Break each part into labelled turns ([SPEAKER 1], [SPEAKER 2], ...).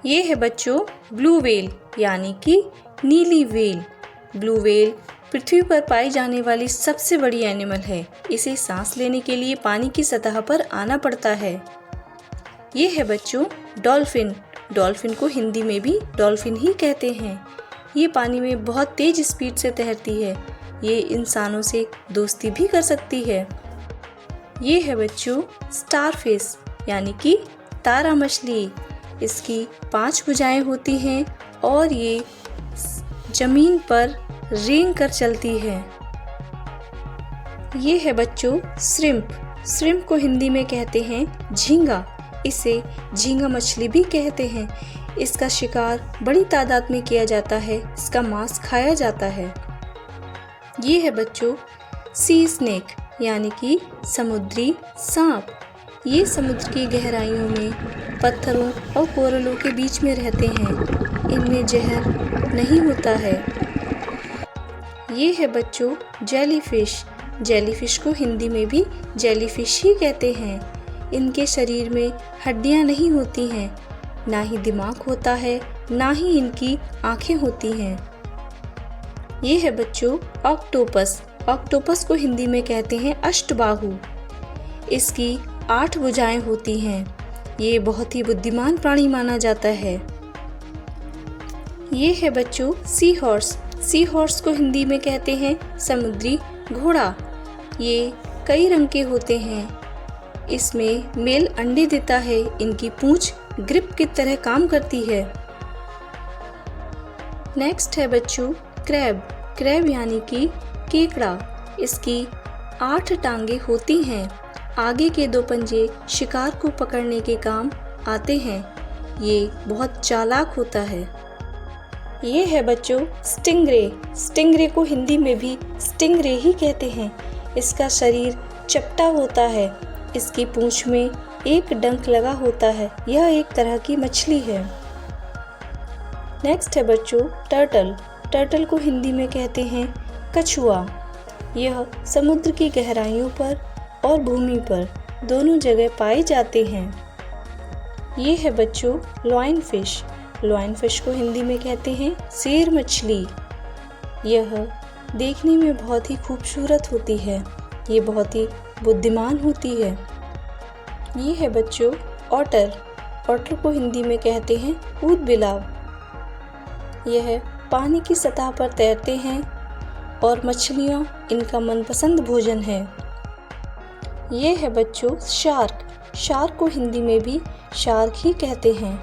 [SPEAKER 1] ये है बच्चों ब्लू व्हेल यानी कि नीली व्हेल। ब्लू व्हेल पृथ्वी पर पाई जाने वाली सबसे बड़ी एनिमल है। इसे सांस लेने के लिए पानी की सतह पर आना पड़ता है। ये है बच्चों डॉल्फिन। डॉल्फिन को हिंदी में भी डॉल्फिन ही कहते हैं। ये पानी में बहुत तेज स्पीड से तैरती है। ये इंसानों से दोस्ती भी कर सकती है। ये है बच्चों स्टारफिश यानी कि तारा मछली। इसकी 5 भुजाएं होती हैं और ये जमीन पर रेंग कर चलती है। ये है बच्चों श्रिम्प। श्रिम्प को हिंदी में कहते हैं झींगा। इसे झींगा मछली भी कहते हैं। इसका शिकार बड़ी तादाद में किया जाता है। इसका मांस खाया जाता है। ये है बच्चों सी स्नेक यानी कि समुद्री सांप। ये समुद्र की गहराइयों में पत्थरों और कोरलों के बीच में रहते हैं। इनमें जहर नहीं होता है। ये है बच्चों जेलीफिश। जेलीफिश को हिंदी में भी जेलीफिश ही कहते हैं। इनके शरीर में हड्डियां नहीं होती हैं, ना ही दिमाग होता है, ना ही इनकी आंखें होती हैं। ये है बच्चों ऑक्टोपस। ऑक्टोपस को हिंदी में कहते हैं अष्टबाहु। इसकी 8 भुजाएं होती हैं। ये बहुत ही बुद्धिमान प्राणी माना जाता है। ये है बच्चों सी हॉर्स। सी हॉर्स को हिंदी में कहते हैं समुद्री घोड़ा। ये कई रंग के होते हैं। इसमें मेल अंडे देता है। इनकी पूंछ ग्रिप की तरह काम करती है। नेक्स्ट है बच्चों क्रैब। क्रैब यानी कि केकड़ा। इसकी 8 टांगे होती हैं। आगे के 2 पंजे शिकार को पकड़ने के काम आते हैं। ये बहुत चालाक होता है। ये है बच्चों स्टिंगरे। स्टिंगरे को हिंदी में भी स्टिंगरे ही कहते हैं। इसका शरीर चपटा होता है। इसकी पूंछ में एक डंक लगा होता है। यह एक तरह की मछली है। नेक्स्ट है बच्चों टर्टल। टर्टल को हिंदी में कहते हैं कछुआ। यह समुद्र की गहराइयों पर और भूमि पर दोनों जगह पाए जाते हैं। ये है बच्चों लॉइन फिश। लॉइन फिश को हिंदी में कहते हैं शेर मछली। यह देखने में बहुत ही खूबसूरत होती है। ये बहुत ही बुद्धिमान होती है। ये है बच्चों ऑटर। ऑटर को हिंदी में कहते हैं ऊदबिलाव। यह पानी की सतह पर तैरते हैं और मछलियाँ इनका मनपसंद भोजन है। ये है बच्चों शार्क। शार्क को हिंदी में भी शार्क ही कहते हैं।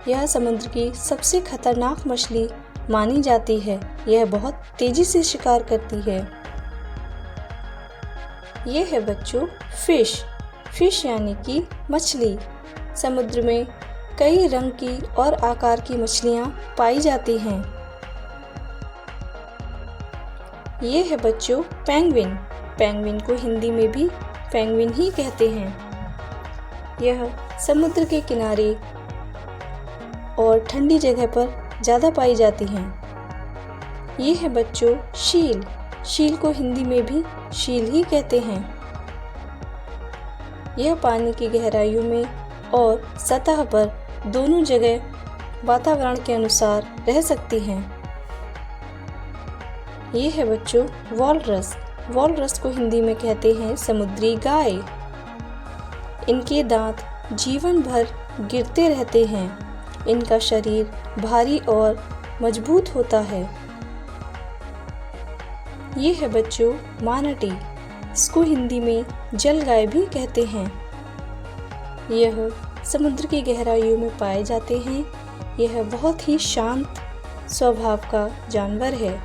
[SPEAKER 1] यह समुद्र की सबसे खतरनाक मछली मानी जाती है। यह बहुत तेजी से शिकार करती है। ये है बच्चों फिश। फिश यानी कि मछली। समुद्र में कई रंग की और आकार की मछलियाँ पाई जाती हैं। ये है बच्चों पेंगुइन। पेंगुइन को हिंदी में भी पेंगुइन ही कहते हैं। यह समुद्र के किनारे और ठंडी जगह पर ज़्यादा पाई जाती हैं। ये है बच्चों शील। शील को हिंदी में भी शील ही कहते हैं। यह पानी की गहराइयों में और सतह पर दोनों जगह वातावरण के अनुसार रह सकती हैं। ये है बच्चों वॉलरस। वॉलरस को हिंदी में कहते हैं समुद्री गाय। इनके दांत जीवन भर गिरते रहते हैं। इनका शरीर भारी और मजबूत होता है। ये है बच्चों मानाटी। इसको हिंदी में जल गाय भी कहते हैं। यह समुद्र की गहराइयों में पाए जाते हैं। यह बहुत ही शांत स्वभाव का जानवर है।